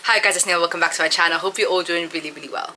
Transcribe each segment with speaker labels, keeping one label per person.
Speaker 1: Hi guys, it's Neil. Welcome back to my channel. Hope you're all doing really well.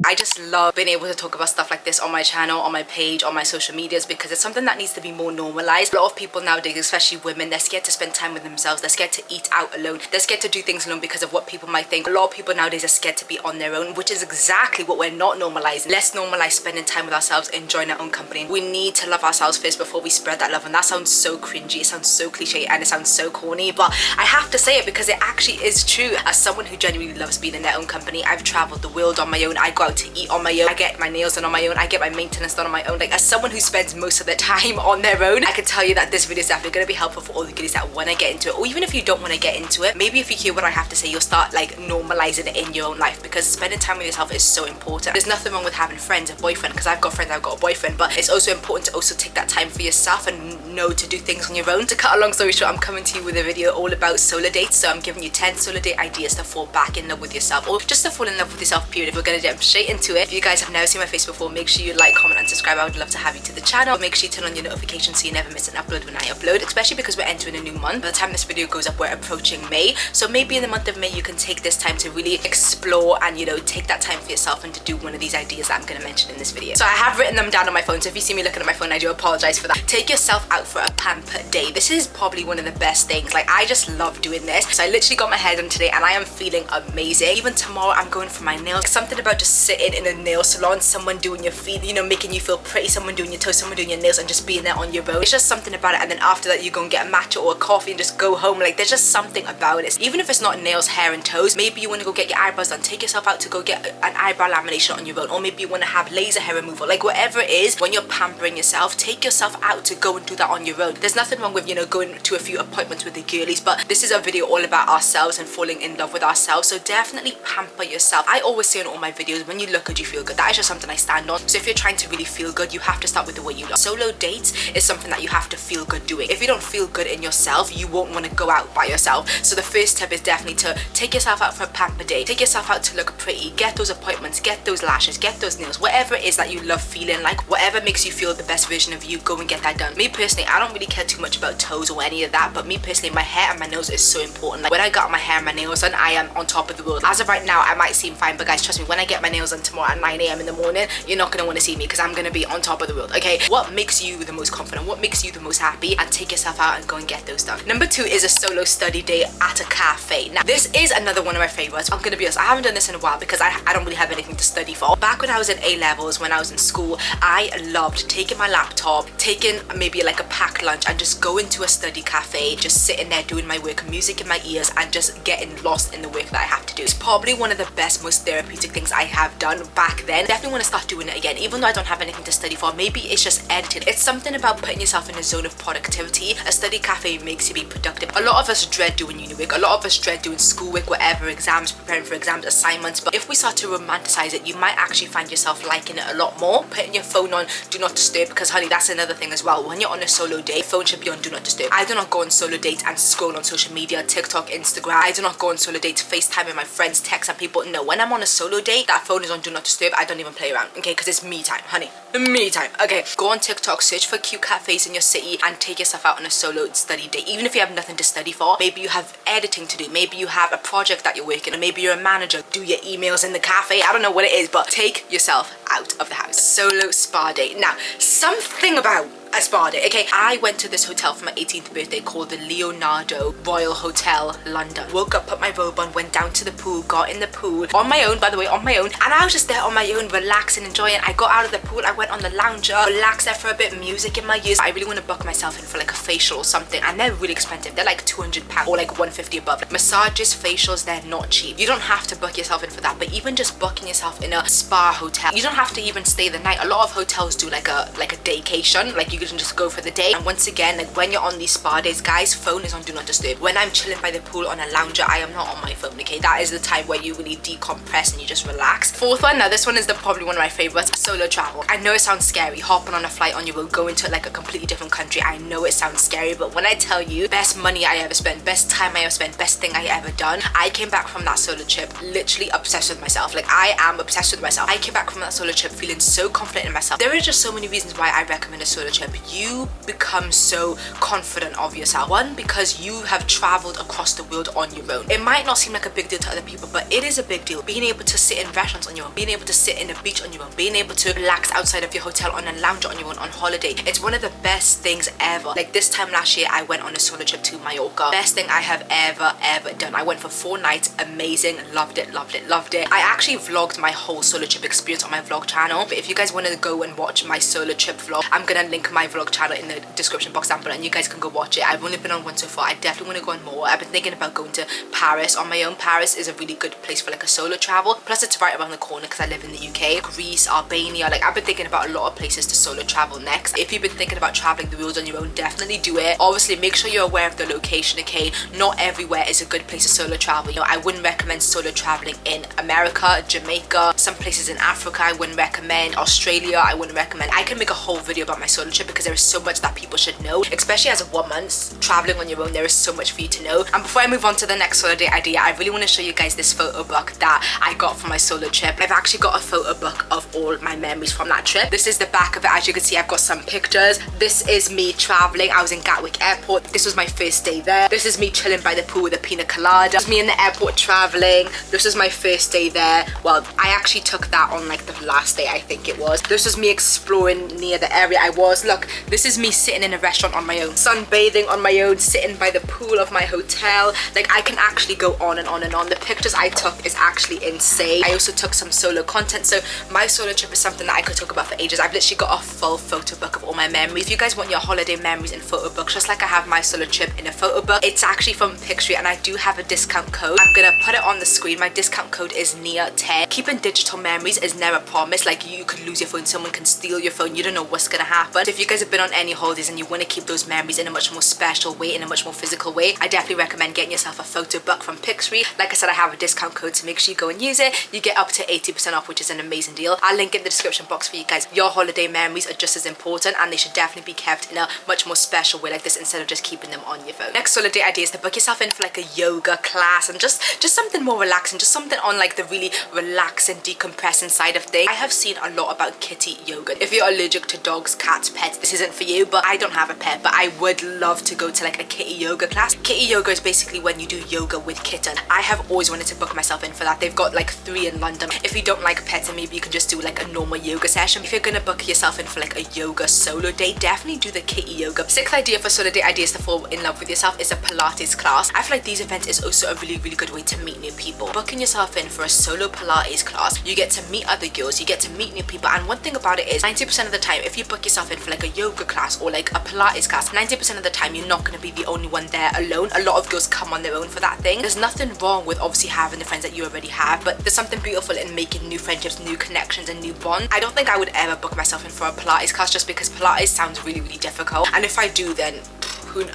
Speaker 1: I just love being able to talk about stuff like this on my channel, on my page, on my social medias, because it's something that needs to be more normalized. A lot of people nowadays, especially women, they're scared to spend time with themselves. They're scared to eat out alone. They're scared to do things alone because of what people might think. A lot of people nowadays are scared to be on their own, which is exactly what we're not normalizing. Let's normalize spending time with ourselves, enjoying our own company. We need to love ourselves first before we spread that love, and that sounds so cringy, it sounds so cliche, and it sounds so corny, but I have to say it because it actually is true. As someone who genuinely loves being in their own company, I've traveled the world on my own. I go out to eat on my own. I get my nails done on my own. I get my maintenance done on my own. Like, as someone who spends most of their time on their own, I can tell you that this video is definitely going to be helpful for all the girls that want to get into it, or even if you don't want to get into it. Maybe if you hear what I have to say, you'll start like normalizing it in your own life, because spending time with yourself is so important. There's nothing wrong with having friends, a boyfriend, because I've got friends, I've got a boyfriend, but it's also important to also take that time for yourself and know to do things on your own. To cut a long story short, I'm coming to you with a video all about solo dates. So I'm giving you 10 solo date ideas to fall back in love with yourself, or just to fall in love with yourself, period. If we're going to jump straight into it, if you guys have never seen my face before, make sure you like, comment and subscribe. I would love to have you to the channel. Make sure you turn on your notifications so you never miss an upload when I upload, especially because we're entering a new month. By the time this video goes up, we're approaching May, so maybe in the month of May you can take this time to really explore and, you know, take that time for yourself and to do one of these ideas that I'm going to mention in this video. So I have written them down on my phone, so if you see me looking at my phone, I do apologize for that. Take yourself out for a pamper day. This is probably one of the best things. Like, I just love doing this. So I literally got my hair done today and I am feeling amazing. Even tomorrow I'm going for my nails. Something about just sitting in a nail salon, someone doing your feet, you know, making you feel pretty, someone doing your toes, someone doing your nails, and just being there on your own. It's just something about it. And then after that you go and get a matcha or a coffee and just go home. Like, there's just something about it. Even if it's not nails, hair and toes, maybe you want to go get your eyebrows done. Take yourself out to go get an eyebrow lamination on your own, or maybe you want to have laser hair removal. Like, whatever it is, when you're pampering yourself, take yourself out to go and do that on your own. There's nothing wrong with, you know, going to a few appointments with the girlies, but this is a video all about ourselves and falling in love with ourselves. So definitely pamper yourself. I always say in all my videos, when you look good, you feel good. That is just something I stand on. So if you're trying to really feel good, you have to start with the way you look. Solo dates is something that you have to feel good doing. If you don't feel good in yourself, you won't want to go out by yourself. So the first tip is definitely to take yourself out for a pamper day. Take yourself out to look pretty, get those appointments, get those lashes, get those nails, whatever it is that you love feeling like, whatever makes you feel the best version of you, go and get that done. Me personally, I don't really care too much about toes or any of that, but me personally, my hair and my nails is so important. Like, when I got my hair and my nails done, I am on top of the world. As of right now, I might seem fine, but guys, trust me, when I get my nails done tomorrow at 9 AM in the morning, you're not going to want to see me, because I'm going to be on top of the world. Okay, what makes you the most confident, what makes you the most happy, and take yourself out and go and get those done. Number 2 is a solo study day at a cafe. Now, this is another one of my favorites. I'm gonna be honest, I haven't done this in a while because I don't really have anything to study for. Back when I was in A-levels, when I was in school, I loved taking my laptop, taking maybe like a packed lunch, and just going to a study cafe, just sitting there doing my work, music in my ears, and just getting lost in the work that I have to do. It's probably one of the best, most therapeutic things I have done back then. Definitely want to start doing it again, even though I don't have anything to study for. Maybe it's just editing. It's something about putting yourself in a zone of productivity. A study cafe makes you be productive. A lot of us dread doing uni work. A lot of us dread doing schoolwork, whatever, exams, preparing for exams, assignments. But if we start to romanticize it, you might actually find yourself liking it a lot more. Putting your phone on do not disturb, because honey, that's another thing as well. When you're on a solo date, phone should be on do not disturb. I do not go on solo dates and scroll on social media, TikTok, Instagram. I do not go on solo dates, FaceTime with my friends, text and people. No, when I'm on a solo date, that phone is on do not disturb. I don't even play around, okay, because it's me time, honey. Me time. Okay, go on TikTok, search for cute cafes in your city, and take yourself out on a solo study day. Even if you have nothing to study for, maybe you have editing to do, maybe you have a project that you're working on, maybe you're a manager, do your emails in the cafe. I don't know what it is, but take yourself out of the house. Solo spa day. Now, something about a spa day. Okay, I went to this hotel for my 18th birthday called the Leonardo Royal Hotel London. Woke up, put my robe on, went down to the pool, got in the pool on my own, by the way, on my own, and I was just there on my own, relaxing, enjoying. I got out of the pool, I went on the lounger, relaxed there for a bit, music in my ears. I really want to book myself in for like a facial or something, and they're really expensive. They're like £200 or like $150 above. Like, massages, facials, they're not cheap. You don't have to book yourself in for that, but even just booking yourself in a spa hotel, you don't have to even stay the night. A lot of hotels do like a daycation, like you can just go for the day. And once again, like when you're on these spa days, guys, phone is on do not disturb. When I'm chilling by the pool on a lounger, I am not on my phone, okay? That is the time where you really decompress and you just relax. 4th one, now this one is probably one of my favorites, solo travel. I know it sounds scary, hopping on a flight on your own, going to like a completely different country. I know it sounds scary, but when I tell you, best money I ever spent, best time I ever spent, best thing I ever done, I came back from that solo trip literally obsessed with myself. Like, I am obsessed with myself. I came back from that solo trip feeling so confident in myself. There are just so many reasons why I recommend a solo trip. trip, you become so confident of yourself. One, because you have traveled across the world on your own. It might not seem like a big deal to other people, but it is a big deal. Being able to sit in restaurants on your own, being able to sit in a beach on your own, being able to relax outside of your hotel on a lounge on your own on holiday. It's one of the best things ever. Like this time last year, I went on a solo trip to Mallorca. Best thing I have ever done. I went for 4 nights, amazing, loved it. I actually vlogged my whole solo trip experience on my vlog channel, but if you guys want to go and watch my solo trip vlog, I'm gonna link my vlog channel in the description box down below and you guys can go watch it. I've only been on one so far. I definitely want to go on more. I've been thinking about going to Paris on my own. Paris is a really good place for like a solo travel, plus it's right around the corner because I live in the UK. Greece, Albania, like I've been thinking about a lot of places to solo travel next. If you've been thinking about traveling the world on your own, definitely do it. Obviously make sure you're aware of the location, okay? Not everywhere is a good place to solo travel. You know, I wouldn't recommend solo traveling in America, Jamaica, some places in Africa I wouldn't recommend, Australia I wouldn't recommend. I can make a whole video about my solo trip because there is so much that people should know, especially as a woman traveling on your own. There is so much for you to know. And before I move on to the next holiday idea, I really want to show you guys this photo book that I got for my solo trip. I've actually got a photo book of all my memories from that trip. This is the back of it. As you can see, I've got some pictures. This is me traveling. I was in Gatwick Airport. This was my first day there. This is me chilling by the pool with a pina colada. This is me in the airport traveling. This was my first day there. Well, I actually took that on like the last day, I think it was. This was me exploring near the area I was. Look, this is me sitting in a restaurant on my own, sunbathing on my own, sitting by the pool of my hotel. Like I can actually go on and on and on. The pictures I took is actually insane. I also took some solo content, so my solo trip is something that I could talk about for ages. I've literally got a full photo book of all my memories. If you guys want your holiday memories in photo books, just like I have my solo trip in a photo book, it's actually from Pictory and I do have a discount code. I'm gonna put it on the screen. My discount code is NIA10. Keeping digital memories is never promised. Like you could lose your phone, someone can steal your phone, you don't know what's gonna happen. So if you guys have been on any holidays and you want to keep those memories in a much more special way, in a much more physical way, I definitely recommend getting yourself a photo book from Pictory. Like I said, I have a discount code, so make sure you go and use it. You get up to 80% off, which is an amazing deal. I'll link it in the description box for you guys. Your holiday memories are just as important and they should definitely be kept in a much more special way like this instead of just keeping them on your phone. Next holiday idea is to book yourself in for like a yoga class and just something more relaxing, just something on like the really relaxing, decompressing side of things. I have seen a lot about kitty yoga. If you're allergic to dogs, cats, pets, this isn't for you, but I don't have a pet, but I would love to go to like a kitty yoga class. Kitty yoga is basically when you do yoga with kitten. I have always wanted to book myself in for that. They've got like 3 in London. If you don't like pets, and maybe you can just do like a normal yoga session. If you're gonna book yourself in for like a yoga solo day, definitely do the kitty yoga. 6th idea for solo day ideas to fall in love with yourself is a Pilates class. I feel like these events is also a really good way to meet new people. Booking yourself in for a solo Pilates class, you get to meet other girls, you get to meet new people, and one thing about it is 90% of the time, if you book yourself in for like a yoga class or like a Pilates class, 90% of the time you're not going to be the only one there alone. A lot of girls come on their own for that thing. There's nothing wrong with obviously having the friends that you already have, but there's something beautiful in making new friendships, new connections, and new bonds. I don't think I would ever book myself in for a Pilates class just because Pilates sounds really difficult, and if I do, then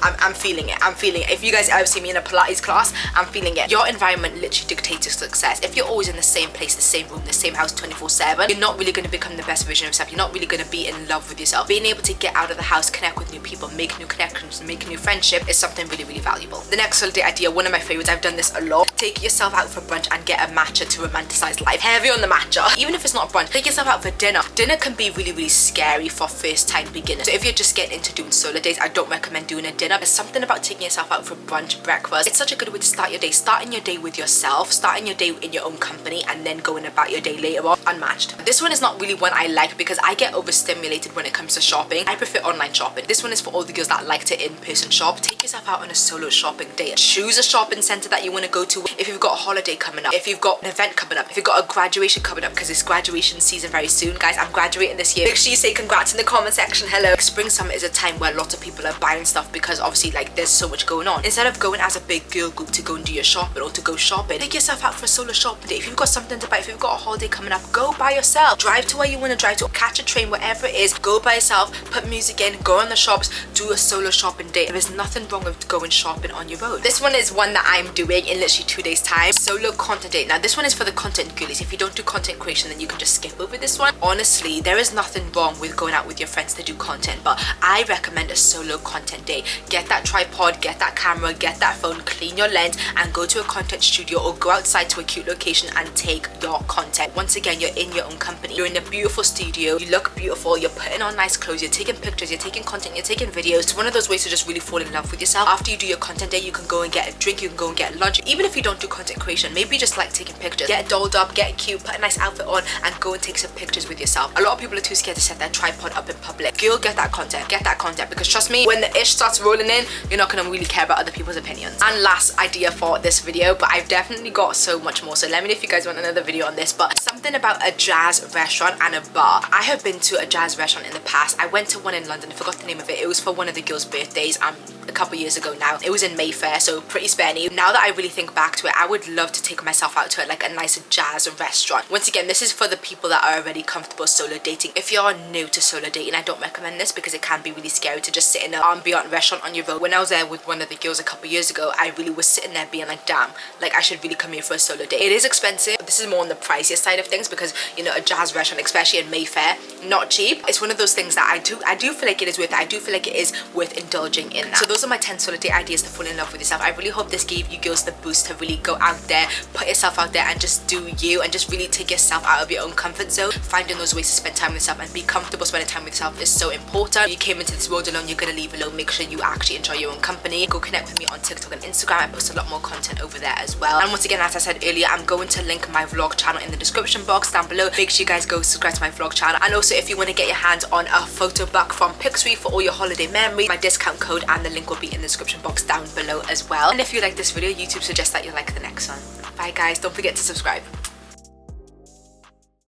Speaker 1: I'm feeling it. If you guys ever see me in a Pilates class, I'm feeling it. Your environment literally dictates your success. If you're always in the same place, the same room, the same house 24/7, you're not really going to become the best version of yourself. You're not really going to be in love with yourself. Being able to get out of the house, connect with new people, make new connections, make new friendship is something really valuable. The next holiday idea, one of my favorites, I've done this a lot. Take yourself out for brunch and get a matcha to romanticize life. Heavy on the matcha. Even if it's not brunch, take yourself out for dinner. Dinner can be really scary for first time beginners. So if you're just getting into doing solo days, I don't recommend doing a dinner. There's something about taking yourself out for brunch, breakfast. It's such a good way to start your day. Starting your day with yourself, starting your day in your own company, and then going about your day later on unmatched. This one is not really one I like because I get overstimulated when it comes to shopping. I prefer online shopping. This one is for all the girls that like to in-person shop. Take yourself out on a solo shopping day. Choose a shopping center that you want to go to. If you've got a holiday coming up, if you've got an event coming up, if you've got a graduation coming up, because it's graduation season very soon, guys. I'm graduating this year. Make sure you say congrats in the comment section. Hello. Spring summer is a time where lots of people are buying stuff because obviously like there's so much going on. Instead of going as a big girl group to go and do your shopping or to go shopping, take yourself out for a solo shopping day. If you've got something to buy, if you've got a holiday coming up, go by yourself. Drive to where you want to drive to, catch a train, wherever it is, go by yourself, put music in, go on the shops, do a solo shopping day. There's nothing wrong with going shopping on your own. This one is one that I'm doing in literally 2 days time. Solo content day. Now this one is for the content girlies. If you don't do content creation, then you can just skip over this one. Honestly, there is nothing wrong with going out with your friends to do content, but I recommend a solo content day. day. Get that tripod, get that camera, get that phone, clean your lens, and go to a content studio or go outside to a cute location and take your content. Once again, you're in your own company. You're in a beautiful studio. You look beautiful. You're putting on nice clothes. You're taking pictures. You're taking content. You're taking videos. It's one of those ways to just really fall in love with yourself. After you do your content day, you can go and get a drink. You can go and get lunch. Even if you don't do content creation, maybe you just like taking pictures. Get dolled up, get cute, put a nice outfit on, and go and take some pictures with yourself. A lot of people are too scared to set their tripod up in public. Girl, get that content. Get that content, because trust me, when the ish starts rolling in, you're not gonna really care about other people's opinions. And last idea for this video, but I've definitely got so much more, so let me know if you guys want another video on this, but something about a jazz restaurant and a bar. I have been to a jazz restaurant in the past. I went to one in London. I forgot the name of it. It was for one of the girls' birthdays a couple years ago now. It was in Mayfair, so pretty spenny. Now that I really think back to it, I would love to take myself out to like a nice jazz restaurant. Once again, this is for the people that are already comfortable solo dating. If you're new to solo dating, I don't recommend this because it can be really scary to just sit in an ambient restaurant on your own. When I was there with one of the girls a couple years ago, I really was sitting there being like, damn, like I should really come here for a solo date. It is expensive, but this is more on the pricier side of things because, you know, a jazz restaurant, especially in Mayfair, not cheap. It's one of those things that I do feel like it is worth it. I do feel like it is worth indulging in that. So those are my 10 solo date ideas to fall in love with yourself. I really hope this gave you girls the boost to really go out there, put yourself out there and just do you, and just really take yourself out of your own comfort zone. Finding those ways to spend time with yourself and be comfortable spending time with yourself is so important. You came into this world alone, you're gonna leave alone. Make sure you actually enjoy your own company. Go connect with me on TikTok and Instagram. I post a lot more content over there as well. And once again, as I said earlier, I'm going to link my vlog channel in the description box down below. Make sure you guys go subscribe to my vlog channel. And also, if you want to get your hands on a photo book from Pixary for all your holiday memories, my discount code and the link will be in the description box down below as well. And if you like this video, YouTube suggests that you like the next one. Bye guys, don't forget to subscribe.